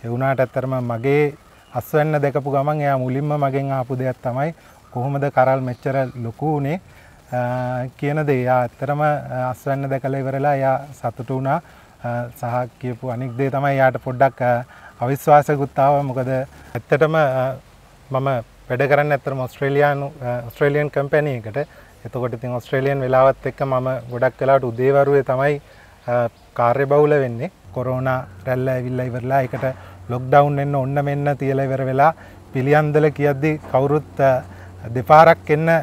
ඒ වුණාට ඇත්තටම මගේ අස්වැන්න දැකපු ගමන් එයා මුලින්ම මගෙන් අහපු දෙයක් තමයි කොහොමද කරල් මෙච්චර ලොකු උනේ කියන දේ. එයා ඇත්තටම අස්වැන්න දැකලා ඉවරලා එයා සතුටු වුණා. සහ කියපු අනික් දේ තමයි එයාට පොඩ්ඩක් අවිශ්වාසයකුත් ආවා. මොකද ඇත්තටම මම වැඩ කරන්නේ ඇත්තටම ඔස්ට්‍රේලියන් කම්පැනි එකට. එතකොට ඉතින් ඔස්ට්‍රේලියන් වෙලාවත් එක්ක මම ගොඩක් වෙලාවට උදේවරුේ තමයි කාර්යබහුල වෙන්නේ. කොරෝනා රැල්ල ඇවිල්ලා ඉවරලා ඒකට ලොක්ඩවුන් වෙන්න ඔන්න මෙන්න තියලා ඉවර වෙලා පිළියන්දල කියද්දි කවුරුත් දෙපාරක් එනවද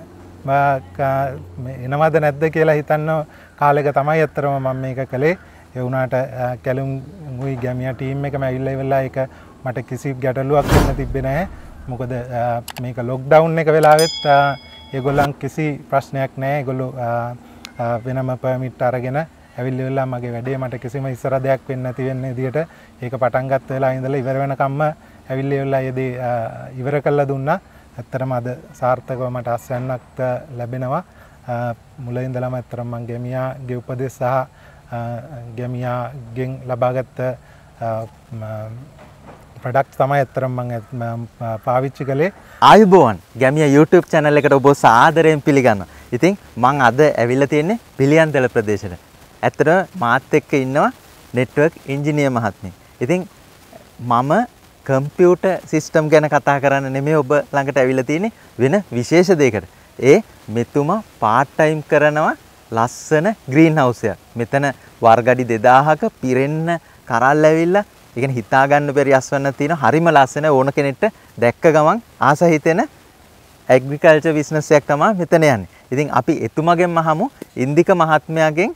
නැද්ද කියලා හිතන්න කාලෙක තමයි ඇත්තටම මම මේක කළේ. ඒ වුණාට කැලුම්ගුයි ගැමියා ටීම් එකම ඇවිල්ලා ඉවරලා ඒක මට කිසි ගැටලුවක් වෙන්න තිබ්බේ නැහැ. මොකද මේක ලොක්ඩවුන් එක වෙලාවෙත් ඒගොල්ලන් කිසි ප්‍රශ්නයක් නැහැ. ඒගොල්ලෝ වෙනම පර්මිට් අරගෙන ඇවිල්ලා මගේ වැඩේ මට කිසිම ඉස්සර දෙයක් වෙන්නේ නැති වෙන විදිහට ඒක පටන් ගත්ත වෙලාව ඉඳලා ඉවර වෙනකම්ම ඇවිල්ලා ඒදී ඉවර කළා දුන්නා. ඇත්තටම අද සාර්ථකව මට අස්වැන්නක් ලැබෙනවා. මුල ඉඳලම ඇත්තටම මම ගැමියාගේ උපදෙස් සහ ගැමියාගෙන් ලබාගත් ප්‍රොඩක්ට්ස් තමයි ඇත්තටම මම පාවිච්චි කළේ. ආයුබෝවන් ගැමියා YouTube channel එකට ඔබ සාදරයෙන් පිළිගන්නවා. ඉතින් මම අද ඇවිල්ලා තියෙන්නේ පිළියන්දල ප්‍රදේශෙට. ඇත්තටම මාත් එක්ක ඉන්නවා network engineer මහත්මිය. ඉතින් මම කම්පියුටර් සිස්ටම් ගැන කතා කරන්න නෙමෙයි ඔබ ළඟට ඇවිල්ලා තියෙන්නේ වෙන විශේෂ දෙයකට. මෙතුමා part time කරනවා ලස්සන green house එකක්. මෙතන වර්ගඩි 2000ක පිරෙන්න කරල් ඇවිල්ලා ඒ කියන්නේ හිතා ගන්න බැරි අස්වැන්න තියෙන හරිම ලස්සන ඕන කෙනෙක්ට දැක්ක ගමන් ආස හිතෙන ඇග්‍රිකල්චර් බිස්නස් එකක් තමයි මෙතන යන්නේ. ඉතින් අපි එතුමාගෙන් අහමු ඉන්දික මහත්මයාගෙන්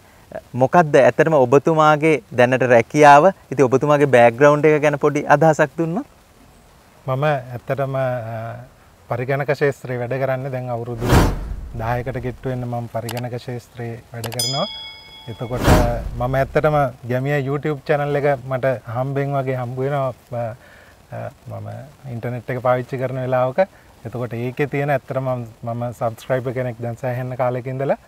මොකක්ද ඇත්තටම ඔබතුමාගේ දැනට රැකියාව ඉතින් ඔබතුමාගේ බෑග්ග්‍රවුන්ඩ් එක ගැන පොඩි අදහසක් දුන්නොත්. මම ඇත්තටම පරිගණක ශාස්ත්‍රයේ වැඩ කරන්නේ දැන් අවුරුදු 10කට කිට්ටු වෙන්න මම පරිගණක ශාස්ත්‍රයේ වැඩ කරනවා. එතකොට මම ඇත්තටම ගැමියා YouTube channel එක මට හම්බෙන් වගේ හම්බ වෙනවා මම ඉන්ටර්නෙට් එක පාවිච්චි කරන වෙලාවක. එතකොට ඒකේ තියෙන ඇත්තටම මම සබ්ස්ක්‍රයිබර් කෙනෙක් දැන් සෑහෙන කාලෙක ඉඳලා.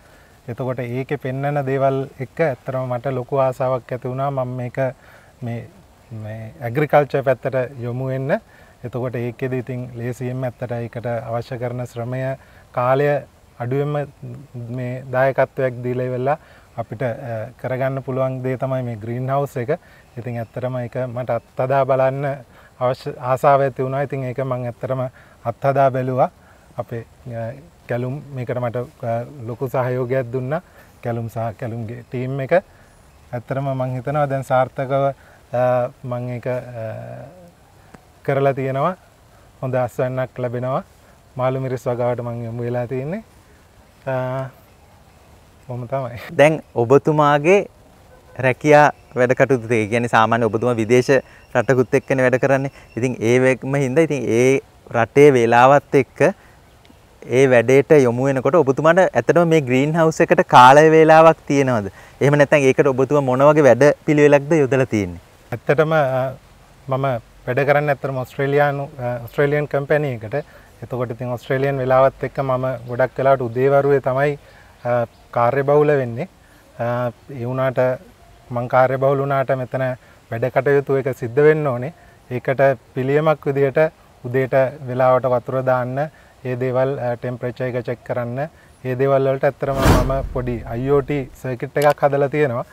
එතකොට ඒකේ පෙන්වන දේවල් එක ඇත්තටම මට ලොකු ආසාවක් ඇති වුණා මම මේක මේ ඇග්‍රිකල්චර් පැත්තට යොමු වෙන්න. එතකොට ඒකෙදි ඉතින් ලේසියෙන්ම ඇත්තට ඒකට අවශ්‍ය කරන ශ්‍රමය කාලය අඩුවෙන්ම මේ දායකත්වයක් දීලා ඉවරලා අපිට කරගන්න පුළුවන් දේ තමයි මේ ග්‍රීන් හවුස් එක. ඉතින් ඇත්තටම ඒක මට අත්හදා බලන්න ආසාව ඇති වුණා. ඉතින් ඒක මම ඇත්තටම අත්හදා බැලුවා. අපේ කැලුම් මේකට මට ලොකු සහයෝගයක් දුන්නා. කැලුම් සහ කැලුම්ගේ ටීම් එක. ඇත්තටම මම හිතනවා දැන් සාර්ථකව මම ඒක කරලා තියෙනවා. හොඳ අස්වැන්නක් ලැබෙනවා. මාළු මිරිස් වගාවට මම යොමු වෙලා තියෙන්නේ. කොහොම තමයි. දැන් ඔබතුමාගේ රැකියා වැඩ කටයුතු ඒ කියන්නේ සාමාන්‍ය ඔබතුමා විදේශ රටකුත් එක්කනේ වැඩ කරන්නේ. ඉතින් ඒ වෙක්ම හින්දා ඉතින් ඒ රටේ වේලාවත් එක්ක ඒ වැඩේට යොමු වෙනකොට ඔබතුමාට ඇත්තටම මේ ග්‍රීන් හවුස් එකට කාල වේලාවක් තියෙනවද? එහෙම නැත්නම් ඒකට ඔබතුමා මොන වගේ වැඩ පිළිවෙලක්ද යොදලා තියෙන්නේ? ඇත්තටම මම වැඩ කරන්නේ ඇත්තටම ඔස්ට්‍රේලියන් කම්පැනි එකට. එතකොට ඉතින් ඔස්ට්‍රේලියන් වෙලාවත් එක්ක මම ගොඩක් වෙලාවට උදේවරුේ තමයි කාර්යබහුල වෙන්නේ. ඒ වුණාට මම කාර්යබහුල වුණාට මෙතන වැඩ කටයුතු එක සිද්ධ වෙන්න ඕනේ. ඒකට පිළියමක් විදියට උදේට වෙලාවට වතුර දාන්න, ඒ දේවල් ටෙම්පරේචර් එක චෙක් කරන්න, ඒ දේවල් වලට ඇත්තටම මම පොඩි IoT සර්කිට් එකක් හදලා තියෙනවා.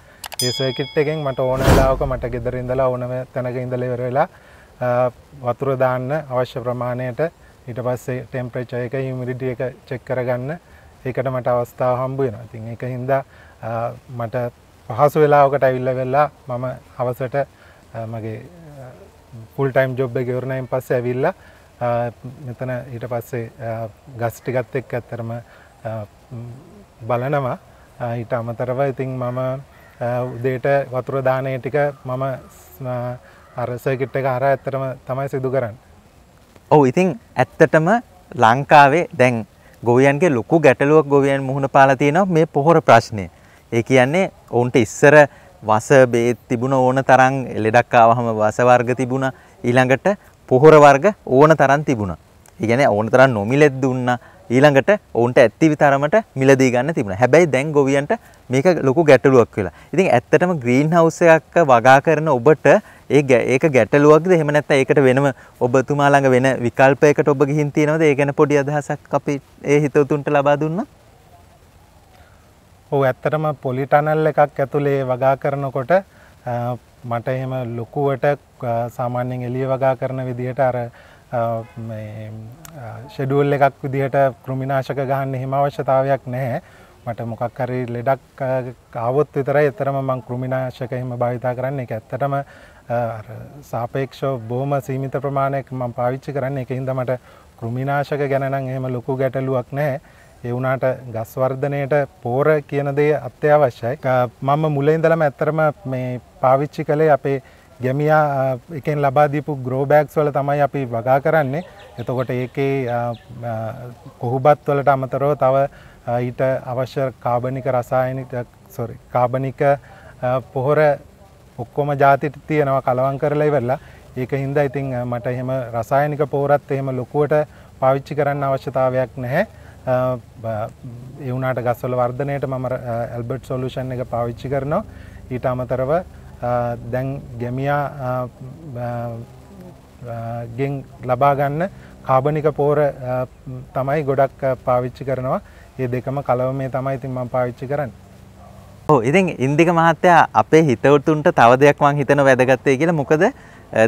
ඒ සර්කිට් එකෙන් මට ඕන වෙලාවක මට ගෙදර ඉඳලා ඕනම තැනක ඉඳලා ඉවර වෙලා වතුර දාන්න අවශ්‍ය ප්‍රමාණයට ඊට පස්සේ ටෙම්පරේචර් එක හියුමිඩිටි එක චෙක් කරගන්න ඒකට මට අවස්ථාව හම්බ වෙනවා. ඉතින් ඒක හින්දා මට පහසු වෙලාවකට ඇවිල්ලා වෙලා මම හවසට මගේ ෆුල් ටයිම් ජොබ් එක ඉවරනයින් පස්සේ ඇවිල්ලා මෙතන ඊට පස්සේ ගස් ටිකත් එක්ක ඇත්තරම බලනවා. ඊට අමතරව ඉතින් මම උදේට වතුර දානේ ටික මම අර සර්කිට් එක හරහා ඇත්තටම තමයි සිදු කරන්නේ. ඔව් ඉතින් ඇත්තටම ලංකාවේ දැන් ගොවියන්ගේ ලොකු ගැටලුවක් ගොවියන් මුහුණ පාලා තියෙනවා මේ පොහොර ප්‍රශ්නය. ඒ කියන්නේ ඔවුන්ට ඉස්සර වස බේත් තිබුණ ඕන තරම් ලෙඩක් ආවහම වස වර්ග තිබුණා. ඊළඟට පොහොර වර්ග ඕන තරම් තිබුණා. ඒ කියන්නේ ඕන තරම් නොමිලෙත් දුන්නා. ඊළඟට ඔවුන්ට ඇත්ති විතරමට මිලදී ගන්න තිබුණා. හැබැයි දැන් ගොවියන්ට මේක ලොකු ගැටලුවක් වෙලා. ඉතින් ඇත්තටම ග්‍රීන් හවුස් එකක් වගා කරන ඔබට ඒක ගැටලුවක්ද එහෙම නැත්නම් ඒකට වෙනම ඔබතුමා ළඟ වෙන විකල්පයකට ඔබ ගිහින් තියෙනවද? ඒ ගැන පොඩි අදහසක් අපි ඒ හිතවතුන්ට ලබා දුන්නා. ඔව් ඇත්තටම පොලි ටනල් එකක් ඇතුලේ වගා කරනකොට මට එහෙම ලොකුවට සාමාන්‍යයෙන් එළිය වගා කරන විදිහට අර මේ ෂෙඩියුල් එකක් විදිහට කෘමිනාශක ගහන්න හිම අවශ්‍යතාවයක් නැහැ. මට මොකක් හරි ලෙඩක් ආවොත් විතරයි ඇත්තටම මම කෘමිනාශක හිම භාවිතා කරන්නේ. ඒක ඇත්තටම අර සාපේක්ෂව බොහොම සීමිත ප්‍රමාණයක් මම පාවිච්චි කරන්නේ. ඒකින්ද මට කෘමිනාශක ගැන නම් එහෙම ලොකු ගැටලුවක් නැහැ. ඒ වුණාට ගස් වර්ධනයට පෝර කියන දේ අත්‍යවශ්‍යයි. මම මුලින් ඉඳලම ඇත්තටම මේ පාවිච්චි කළේ අපේ ගැමියා එකෙන් ලබා දීපු ග්‍රෝ බෑග්ස් වල තමයි අපි වගා කරන්නේ. එතකොට ඒකේ කොහුබත් වලට අමතරව තව ඊට අවශ්‍ය කාබනික කාබනික පොහොර ඔක්කොම ಜಾති තියෙනවා කලවම් කරලා ඉවරලා. ඒක හින්දා ඉතින් මට එහෙම රසායනික පොහොරත් එහෙම ලොකුවට පාවිච්චි කරන්න අවශ්‍යතාවයක් නැහැ. ඒ වුණාට ගස්වල වර්ධනයට මම ඇල්බර්ට් සොලියුෂන් එක පාවිච්චි කරනවා. ඊට අමතරව දැන් ගැමියා ගෙන් ලබා ගන්න කාබනික පොහොර තමයි ගොඩක් පාවිච්චි කරනවා. මේ දෙකම කලවමේ තමයි ඉතින් මම පාවිච්චි කරන්නේ. ඔව් ඉතින් ඉන්දික මහත්තයා අපේ හිතවතුන්ට තව දෙයක් මම හිතන වැදගත් වෙයි කියලා. මොකද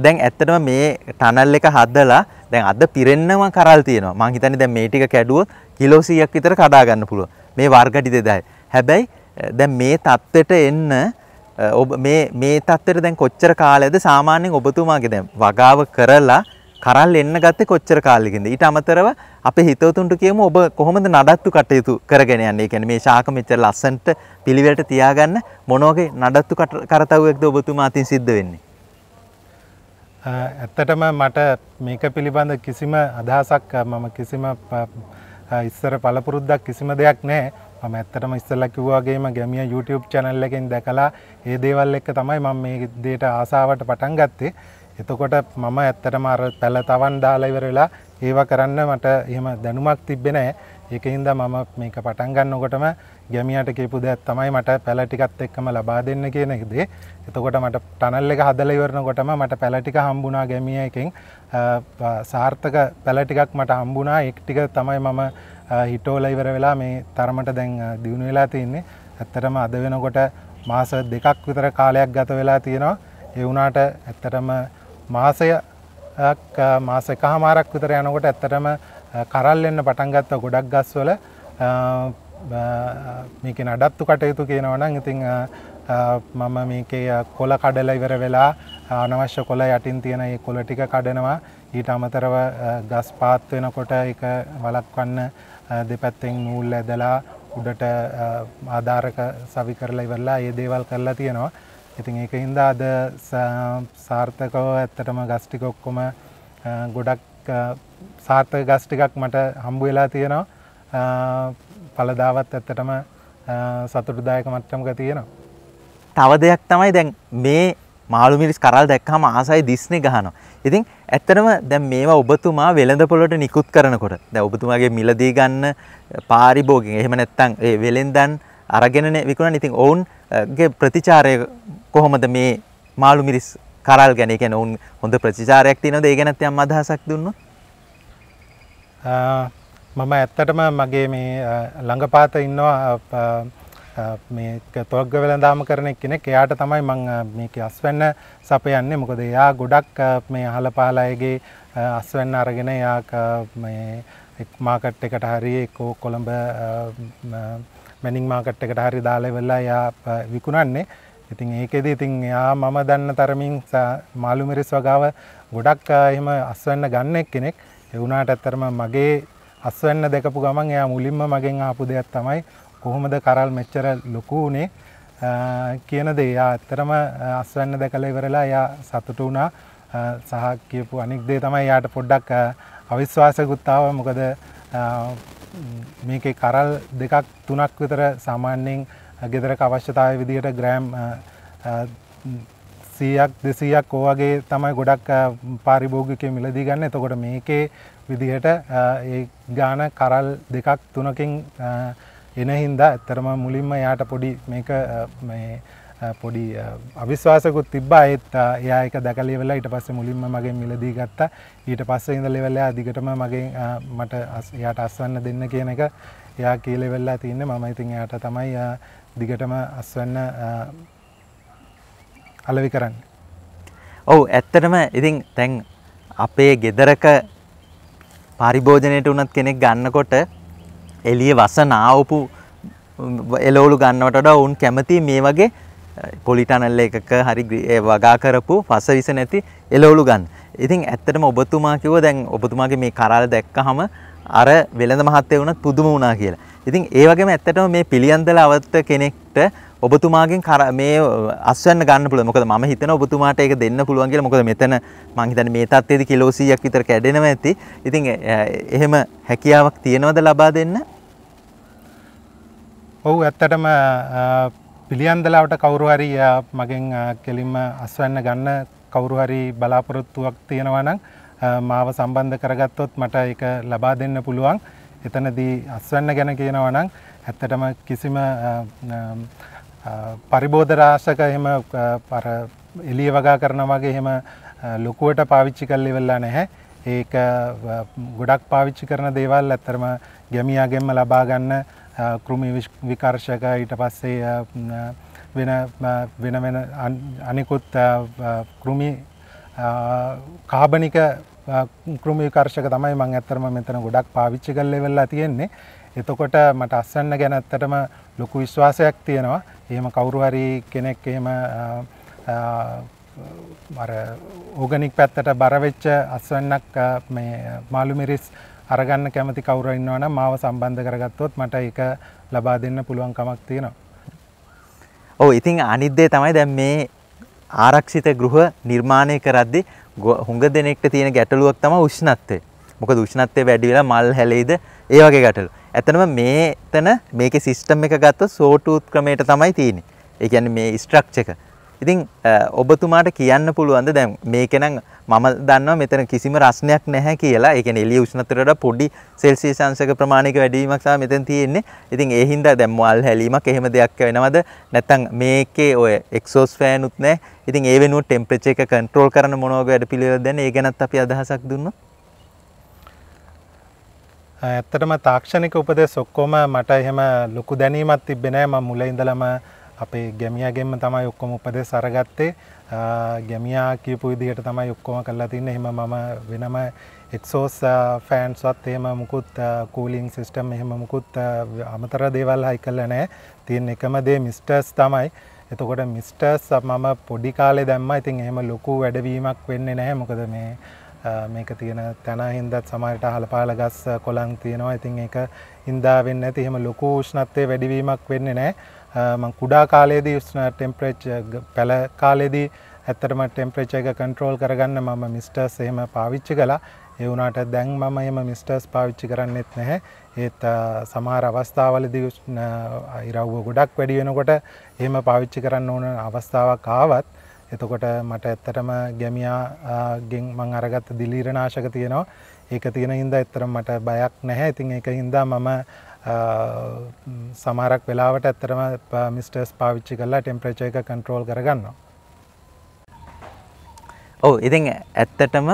දැන් ඇත්තටම මේ ටනල් එක හදලා දැන් අද පිරෙන්නම කරල් තියෙනවා. මම හිතන්නේ දැන් මේ ටික කැඩුවොත් කිලෝ 100ක් විතර කඩා ගන්න පුළුවන්. මේ වර්ගඩි 2000. හැබැයි දැන් මේ தත්ත්වයට එන්න ඔබ මේ தත්ත්වයට දැන් කොච්චර කාලයක්ද සාමාන්‍යයෙන් ඔබතුමාගේ දැන් වගාව කරලා කරල් එන්න ගත්තේ කොච්චර කාලෙකින්ද? ඊට අමතරව අපේ හිතවතුන්ට කියමු ඔබ කොහොමද නඩත්තු කටයුතු කරගෙන යන්නේ? ඒ කියන්නේ මේ ශාක මෙච්චර ලස්සනට පිළිවෙලට තියාගන්න මොන වගේ නඩත්තු කරතව්වක්ද ඔබතුමා අතින් සිද්ධ වෙන්නේ? ඇත්තටම මට මේක පිළිබඳ කිසිම අදහසක් මම කිසිම ඉස්සර පළපුරුද්දක් කිසිම දෙයක් නැහැ. මම ඇත්තටම ඉස්සෙල්ලා කිව්වා වගේම ගැමියා YouTube channel එකෙන් දැකලා ඒ දේවල් එක්ක තමයි මම මේ දෙයට ආසාවට පටන් ගත්තේ. එතකොට මම ඇත්තටම අර පැල තවන් දාලා ඉවර වෙලා ඒවා කරන්න මට එහෙම දැනුමක් තිබ්බේ නැහැ. ඒකින්ද මම මේක පටන් ගන්නකොටම ගැමියාට කියපු දෙයක් තමයි මට පැල ටිකත් එක්කම ලබා දෙන්න කියන දේ. එතකොට මට ටනල් එක හදලා ඉවරනකොටම මට පැල ටික හම්බුණා ගැමියා එකෙන්. සාර්ථක පැල ටිකක් මට හම්බුණා. ඒක ටික තමයි මම හිටෝලා ඉවර වෙලා මේ තරමට දැන් දිනු වෙලා තින්නේ. ඇත්තටම අද වෙනකොට මාස 2ක් විතර කාලයක් ගත වෙලා තියෙනවා. ඒ වුණාට ඇත්තටම මාස එකමාරක් විතර යනකොට ඇත්තටම කරල් එන්න පටන් ගත්ත ගොඩක් ගස්වල මේකේ නඩත්තු කටයුතු කියනවා නම් ඉතින් මම මේකේ කොළ කඩලා ඉවර වෙලා අනවශ්‍ය කොළ යටින් තියෙන ඒ කොළ ටික කඩනවා. ඊට අමතරව ගස් පාත් වෙනකොට ඒක වළක්වන්න දෙපැත්තෙන් නූල් ඇදලා උඩට ආධාරක සවි කරලා ඉවරලා ඒ දේවල් කරලා තියෙනවා. ඉතින් ඒකින්ද අද සාර්ථකව ඇත්තටම ගස් ටික ඔක්කොම ගොඩක් සාර්ථක ගස් ටිකක් මට හම්බ වෙලා තියෙනවා. ඵලදාවත් ඇත්තටම සතුටුදායක මට්ටමක තියෙනවා. තව දෙයක් තමයි දැන් මේ මාළු මිරිස් කරල් දැක්කම ආසයි දිස්නේ ගහනවා. ඉතින් ඇත්තටම දැන් මේවා ඔබතුමා වෙළඳ පොළට නිකුත් කරනකොට දැන් ඔබතුමාගේ මිලදී ගන්න පාරිභෝගික එහෙම නැත්නම් ඒ වෙලෙන්දන් අරගෙනනේ විකුණන. ඉතින් ඔවුන්ගේ ප්‍රතිචාරය කොහොමද මේ මාළු මිරිස් කරල් ගැන? ඒ කියන්නේ ඔවුන් හොඳ ප්‍රතිචාරයක් තියෙනවද? ඒ ගැනත් යම් අදහසක් දුන්නොත්. මම ඇත්තටම මගේ මේ ළඟපාත ඉන්නවා මේ තොග්ග වෙළඳාම කරන කෙනෙක්. එයාට තමයි මම මේක අස්වැන්න සපයන්නේ. මොකද එයා ගොඩක් මේ අහල පහල අයගේ අස්වැන්න අරගෙන එයා මේ මාකට් එකට හරි කොළඹ මැනින් මාකට් එකට හරි දාලා ඉවරලා එයා විකුණන්නේ. ඉතින් ඒකෙදි ඉතින් එයා මම දන්න තරමින් මාළු මිරිස් වගාව ගොඩක් එහෙම අස්වැන්න ගන්න කෙනෙක්. ඒ වුණාට ඇත්තටම මගේ අස්වැන්න දැකපු ගමන් එයා මුලින්ම මගෙන් ආපු දෙයක් තමයි කොහොමද කරල් මෙච්චර ලොකු උනේ කියන දේ. එයා ඇත්තටම අස්වැන්න දැකලා ඉවරලා එයා සතුටු වුණා. සහ කියපු අනික් දේ තමයි එයාට පොඩ්ඩක් අවිශ්වාසයකුත් ආවා. මොකද මේකේ කරල් දෙකක් තුනක් විතර සාමාන්‍යයෙන් ගෙදරක අවශ්‍යතාවය විදිහට ග්‍රෑම් 100ක් 200ක් වගේ තමයි ගොඩක් පාරිභෝගිකයෝ මිලදී ගන්න. එතකොට මේකේ විදිහට ඒ ගාන කරල් දෙකක් තුනකින් එන හින්දා ඇත්තටම මුලින්ම යාට පොඩි මේක මේ පොඩි අවිශ්වාසකුත් තිබ්බා. ඒත් එයා ඒක දැකලා ඉවරලා ඊට පස්සේ මුලින්ම මගෙන් මිලදී ගත්තා. ඊට පස්සේ ඉඳලා ඉවරලා දිගටම මගෙන් මට එයාට අස්වැන්න දෙන්න කියන එක එයා කියලා ඉවරලා තින්නේ. මම ඉතින් එයාට තමයි දිගටම අස්වැන්න අලෙවි කරන්නේ. ඔව් ඇත්තටම ඉතින් දැන් අපේ ගෙදරක පරිභෝජනයට උනත් කෙනෙක් ගන්නකොට එළිය වස නාවපු එළවලු ගන්නවට වඩා උන් කැමති මේ වගේ පොලි ටනල් එකක හරි වගා කරපු වස විස නැති එළවලු ගන්න. ඉතින් ඇත්තටම ඔබතුමා කිව්වා දැන් ඔබතුමාගේ මේ කරාල දැක්කහම අර වෙළඳ මහත්තයා වුණත් පුදුම වුණා කියලා. ඉතින් ඒ වගේම ඇත්තටම මේ පිළියන්දල අවත්ත කෙනෙක්ට ඔබතුමාගෙන් මේ අස්වැන්න ගන්න පුළුවන්. මොකද මම හිතනවා ඔබතුමාට ඒක දෙන්න පුළුවන් කියලා. මොකද මෙතන මං හිතන්නේ මේ තත්ත්වයේදී කිලෝ 100ක් විතර කැඩෙනවා ඇති. ඉතින් එහෙම හැකියාවක් තියනවද ලබා දෙන්න? ඔව් ඇත්තටම පිළියන්දලාවට කවුරු හරි මගෙන් කෙලින්ම අස්වැන්න ගන්න කවුරු හරි බලාපොරොත්තුවක් තියෙනවා නම් මාව සම්බන්ධ කරගත්තොත් මට ඒක ලබා දෙන්න පුළුවන්. එතනදී අස්වැන්න ගැන කියනවා නම් ඇත්තටම කිසිම පරිබෝධ රාශක එහෙම අර එළිය වගා කරනවා වගේ එහෙම ලොකුවට පාවිච්චි කරලා ඉවරලා නැහැ. ඒක ගොඩක් පාවිච්චි කරන දේවල් ඇත්තටම ගැමියාගෙන්ම ලබා ගන්න කෘමි විකර්ශක ඊට පස්සේ වෙන අනිකුත් කෘමි කාබනික කෘමි විකර්ශක තමයි මම ඇත්තටම මෙතන ගොඩක් පාවිච්චි කරලා ඉවරලා තියෙන්නේ. එතකොට මට අස්වැන්න ගැන ඇත්තටම ලොකු විශ්වාසයක් තියෙනවා. එහෙම කවුරු හරි කෙනෙක් එහෙම අර ඕගනික් පැත්තට බර වෙච්ච අස්වැන්නක් මේ මාළු මිරිස් අරගන්න කැමති කවුරු ඉන්නවා නම් මාව සම්බන්ධ කරගත්තොත් මට ඒක ලබා දෙන්න පුළුවන් කමක් තියෙනවා. ඔව් ඉතින් අනිත් දේ තමයි දැන් මේ ආරක්ෂිත ගෘහ නිර්මාණය කරද්දී හුඟ දෙනෙක්ට තියෙන ගැටලුවක් තමයි උෂ්ණත්වය. මොකද උෂ්ණත්වය වැඩි වෙලා මල් හැලෙයිද ඒ වගේ ගැටලු. ඇත්තටම මේකේ සිස්ටම් එක ගත්තොත් සෝටූත් ක්‍රමයට තමයි තියෙන්නේ. ඒ කියන්නේ මේ ස්ට්‍රක්චර් එක. ඉතින් ඔබතුමාට කියන්න පුළුවන්ද දැන් මේක නම් මම දන්නවා මෙතන කිසිම රස්නයක් නැහැ කියලා. ඒ කියන්නේ එළිය උෂ්ණත්වයට වඩා පොඩි සෙල්සියස් අංශක ප්‍රමාණයක වැඩිවීමක් තමයි මෙතන තියෙන්නේ. ඉතින් ඒ හින්දා දැන් මල් හැලීමක් එහෙම දෙයක් වෙනවද? නැත්නම් මේකේ ඔය එක්සෝස් ෆෑන් උත් නැහැ. ඉතින් ඒ වෙනුවට ටෙම්පරේචර් එක කන්ට්‍රෝල් කරන මොන වගේ වැඩ පිළිවෙලද දැන් ඒ ගැනත් අපි අදහසක් දුන්නොත්. ඇත්තටම තාක්ෂණික උපදෙස් ඔක්කොම මට එහෙම ලොකු දැනීමක් තිබ්බේ නැහැ. මම මුල ඉඳලම අපේ ගැමියාගෙන්ම තමයි ඔක්කොම උපදෙස් අරගත්තේ. ගැමියා කියපු විදිහට තමයි ඔක්කොම කරලා තින්නේ. එහෙම මම වෙනම එක්සෝස් ෆෑන්ස්වත් එහෙම මුකුත් කූලින් සිස්ටම් එහෙම මුකුත් අමතර දේවල් හයි කරලා නැහැ. තියෙන එකම දේ මිස්ටර්ස් තමයි. එතකොට මිස්ටර්ස් මම පොඩි කාලේ දැම්මා. ඉතින් එහෙම ලොකු වැඩවීමක් වෙන්නේ නැහැ. මොකද මේක තියෙන තැන හින්දාත් සමහරට අහලපාල ගස් කොළන් තියෙනවා. ඉතින් ඒක හින්දා වෙන්නේ නැති එහෙම ලොකු උෂ්ණත්වයේ වැඩිවීමක් වෙන්නේ නැහැ. මම කුඩා කාලේදී ටෙම්පරේචර් පැල කාලේදී ඇත්තටම ටෙම්පරේචර් එක කන්ට්‍රෝල් කරගන්න මම මිස්ටර්ස් එහෙම පාවිච්චි කළා. ඒ වුණාට දැන් මම එහෙම මිස්ටර්ස් පාවිච්චි කරන්නේත් නැහැ. ඒත් සමහර අවස්ථාවලදී ඉරව්ව ගොඩක් වැඩි වෙනකොට එහෙම පාවිච්චි කරන්න ඕන අවස්ථාවක් ආවත් එතකොට මට ඇත්තටම ගැමියාගෙන් මම අරගත්ත දිලීරනාශක තියෙනවා. ඒක තියෙන හින්දා ඇත්තටම මට බයක් නැහැ. ඉතින් ඒක හින්දා මම සමහරක් වෙලාවට ඇත්තටම මිස්ටර්ස් පාවිච්චි කරලා ටෙම්පරේචර් එක කන්ට්‍රෝල් කරගන්නවා. ඔව් ඉතින් ඇත්තටම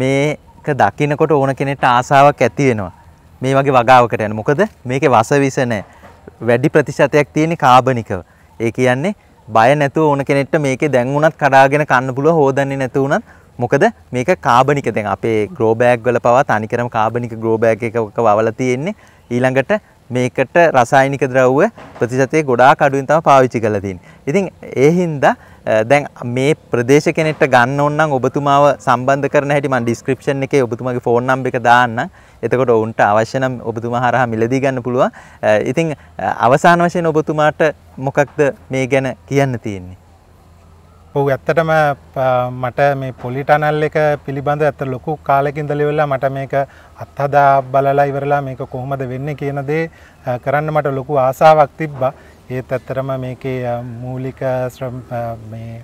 මේක දකින්නකොට ඕන කෙනෙක්ට ආසාවක් ඇති වෙනවා. මේ වගේ වගාවකට යන්න. මොකද මේකේ වස විස නැහැ. වැඩි ප්‍රතිශතයක් තියෙන කාබනිකව. ඒ කියන්නේ බය නැතුව ඕන කෙනෙක්ට මේකේ දැන් උනත් කඩාගෙන කන්න පුළුවන් හොදන්නේ නැතු උනත්. මොකද මේක කාබනික. දැන් අපේ ග්‍රෝ බෑග් වල පවා තනිකරම කාබනික ග්‍රෝ බෑග් එකක වවලා තියෙන්නේ. ඊළඟට මේකට රසායනික ද්‍රව්‍ය ප්‍රතිශතයේ ගොඩාක් අඩුවෙන් තමයි පාවිච්චි කරලා තියෙන්නේ. ඉතින් ඒ හින්දා දැන් මේ ප්‍රදේශ කෙනෙක්ට ගන්න ඕන නම් ඔබතුමාව සම්බන්ධ කරන හැටි මම ඩිස්ක්‍රිප්ෂන් එකේ ඔබතුමාගේ ෆෝන් නම්බර් එක දාන්නම්. එතකොට ඔවුන්ට අවශ්‍ය නම් ඔබතුමා හරහා මිලදී ගන්න පුළුවන්. ඉතින් අවසාන වශයෙන් ඔබතුමාට මොකක්ද මේ ගැන කියන්න තියෙන්නේ? ඔව් ඇත්තටම මට මේ පොලි ටනල් එක පිළිබඳ ඇත්ත ලොකු කාලෙක ඉඳලා ඉවරලා මට මේක අත්හදා බලලා ඉවරලා මේක කොහොමද වෙන්නේ කියන දේ කරන්න මට ලොකු ආසාවක් තිබ්බා. ඒත් ඇත්තටම මේකේ මූලික මේ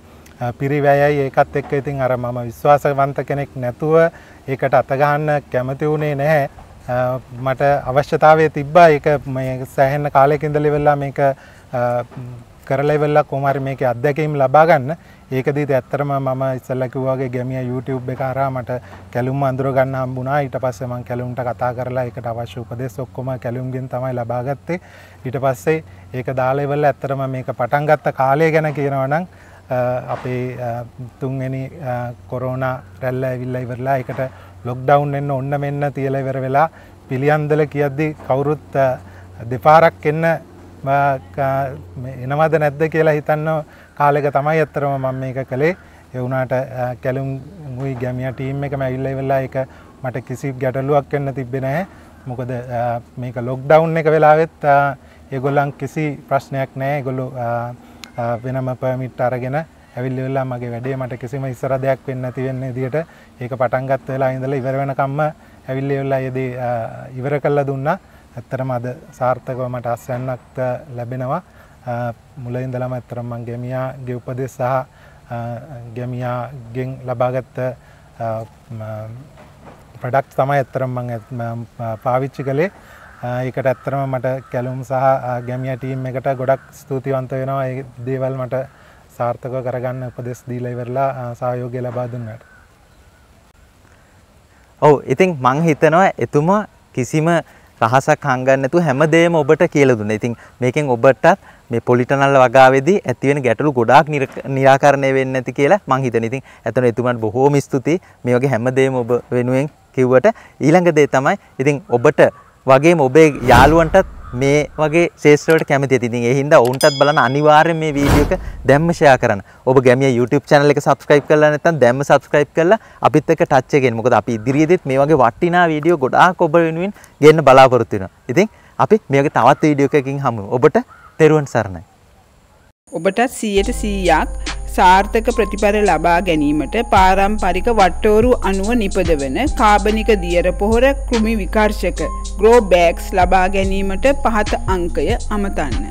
පිරිවැයයි ඒකත් එක්ක ඉතින් අර මම විශ්වාසවන්ත කෙනෙක් නැතුව ඒකට අත ගන්න කැමති වුණේ නැහැ. මට අවශ්‍යතාවය තිබ්බා ඒක මේ සෑහෙන කාලයක ඉඳලා ඉවරලා මේක කරලා ඉවරලා කොහොම හරි මේකේ අත්දැකීම් ලබා ගන්න. ඒකදීත් ඇත්තටම මම ඉස්සෙල්ලා කිව්වා වගේ ගැමියා YouTube එක හරහා මට කැලුම් අඳුර ගන්න හම්බුණා. ඊට පස්සේ මම කැලුම්ට කතා කරලා ඒකට අවශ්‍ය උපදෙස් ඔක්කොම කැලුම්ගෙන් තමයි ලබා ගත්තේ. ඊට පස්සේ ඒක දාලා ඉවරලා ඇත්තටම මේක පටන් ගත්ත කාලය ගැන කියනවා නම් අපේ තුන්වෙනි කොරෝනා රැල්ල ඇවිල්ලා ඉවරලා ඒකට ලොක්ඩවුන් වෙන්න ඔන්න මෙන්න තියලා ඉවර වෙලා පිළියන්දල කියද්දි කවුරුත් දෙපාරක් එන්න එනවද නැද්ද කියලා හිතන්න කාලෙක තමයි ඇත්තටම මම මේක කළේ. ඒ වුණාට කැලුම්ගුයි ගැමියා ටීම් එකම ඇවිල්ලා ඉවරලා ඒක මට කිසි ගැටලුවක් වෙන්න තිබ්බේ නැහැ. මොකද මේක ලොක්ඩවුන් එක වෙලාවෙත් ඒගොල්ලන් කිසි ප්‍රශ්නයක් නැහැ. ඒගොල්ලෝ වෙනම පර්මිට් අරගෙන ඇවිල්ලා ඉවරලා මගේ වැඩේ මට කිසිම ඉස්සර දෙයක් වෙන්නේ නැති වෙන විදියට ඒක පටන් ගත්ත වෙලාව ඉඳලා ඉවර වෙනකම්ම ඇවිල්ලා ඉවරලා යෙදී ඉවර කළා දුන්නා. ඇත්තටම අද සාර්ථකව මට අස්වැන්නක් ලැබෙනවා. මුල ඉඳලම ඇත්තටම මම ගැමියාගේ උපදෙස් සහ ගැමියාගෙන් ලබාගත් ප්‍රොඩක්ට්ස් තමයි ඇත්තටම මම පාවිච්චි කළේ. ඒකට ඇත්තටම මට කැලුම් සහ ගැමියා ටීම් එකට ගොඩක් ස්තුතිවන්ත වෙනවා. ඒ දේවල් මට සාර්ථකව කරගන්න උපදෙස් දීලා ඉවරලා සහයෝගය ලබා දුන්නාට. ඔව් ඉතින් මං හිතනවා එතුමා කිසිම රහසක් හංගන්න නැතුව හැමදේම ඔබට කියලා දුන්නා. ඉතින් මේකෙන් ඔබටත් මේ පොලිටනල් වගාවේදී ඇති වෙන ගැටලු ගොඩාක් निराකරණය වෙන්නේ නැති කියලා මං හිතනවා. ඉතින් එතන එතුමාට බොහෝම ස්තුතියි. මේ වගේ හැමදේම ඔබ වෙනුවෙන් කිව්වට ඊළඟ දේ තමයි ඉතින් ඔබට වගේම ඔබේ යාළුවන්ටත් මේ වගේ ශේෂ්ත්‍ර වලට කැමති ඇති. ඉතින් ඒ හින්දා ඔවුන්ටත් බලන්න අනිවාර්යෙන් මේ වීඩියෝ එක දැම්ම ෂෙයා කරන්න. ඔබ ගැමියා YouTube channel එක subscribe කරලා නැත්නම් දැම්ම subscribe කරලා අපිත් එක්ක touch එකෙන්. මොකද අපි ඉදිරියේදීත් මේ වගේ වටිනා වීඩියෝ ගොඩාක් ඔබ වෙනුවෙන් ගෙන්න බලාපොරොත්තු වෙනවා. ඉතින් අපි මේ වගේ තවත් වීඩියෝ එකකින් හමු. ඔබට තෙරුවන් සරණයි. ඔබට 100% සාර්ථක ප්‍රතිඵල ලබා ගැනීමට පාරම්පරික වට්ටෝරු අණුව නිපදවන කාබනික දියර පොහොර කෘමි විකර්ශක ග්‍රෝ බෑග්ස් ලබා ගැනීමට පහත අංකය අමතන්න.